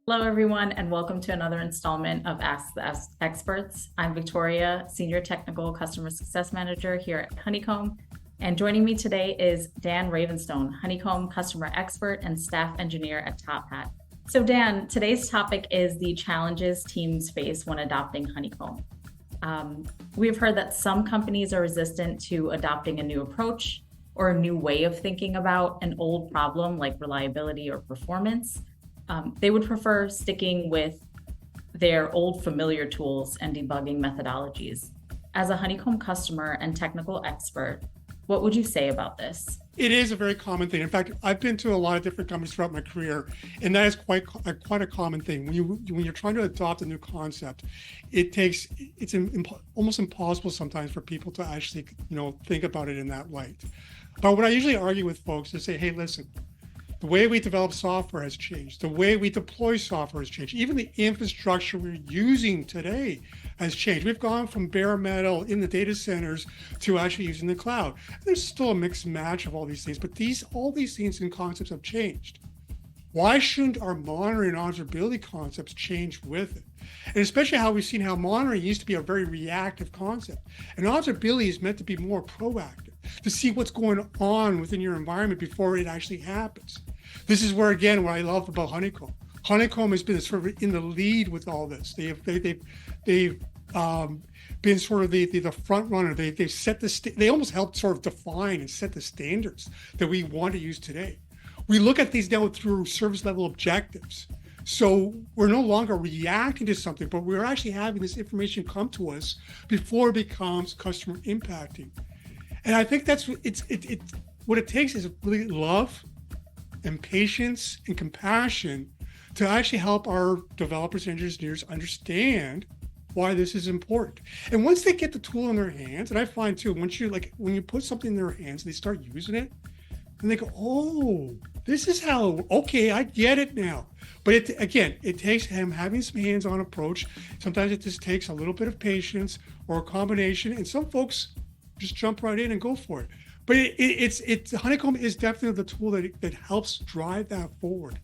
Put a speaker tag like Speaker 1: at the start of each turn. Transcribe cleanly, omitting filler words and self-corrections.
Speaker 1: Hello, everyone, and welcome to another installment of Ask the Experts. I'm Victoria, Senior Technical Customer Success Manager here at Honeycomb. And joining me today is Dan Ravenstone, Honeycomb Customer Expert and Staff Engineer at Top Hat. So Dan, today's topic is the challenges teams face when adopting Honeycomb. We've heard that some companies are resistant to adopting a new approach or a new way of thinking about an old problem like reliability or performance. They would prefer sticking with their old familiar tools and debugging methodologies. As a Honeycomb customer and technical expert, what would you say about this?
Speaker 2: It is a very common thing. In fact, I've been to a lot of different companies throughout my career, and that is quite a common thing. When you're trying to adopt a new concept, it's almost impossible sometimes for people to actually think about it in that light. But what I usually argue with folks is say, hey, listen. The way we develop software has changed. The way we deploy software has changed. Even the infrastructure we're using today has changed. We've gone from bare metal in the data centers to actually using the cloud. There's still a mixed match of all these things, but all these things and concepts have changed. Why shouldn't our monitoring and observability concepts change with it? And especially how we've seen how monitoring used to be a very reactive concept. And observability is meant to be more proactive, to see what's going on within your environment before it actually happens. This is where, again, what I love about Honeycomb. Honeycomb has been sort of in the lead with all this. They've been sort of the front runner. They've set they almost helped sort of define and set the standards that we want to use today. We look at these now through service level objectives. So we're no longer reacting to something, but we're actually having this information come to us before it becomes customer impacting. And I think that's what it takes is really love and patience and compassion to actually help our developers and engineers understand why this is important. And once they get the tool in their hands, and I find too, when you put something in their hands and they start using it, and they go, oh, this is how, okay, I get it now. But it takes him having some hands-on approach. Sometimes it just takes a little bit of patience or a combination, and some folks just jump right in and go for it. But Honeycomb is definitely the tool that helps drive that forward.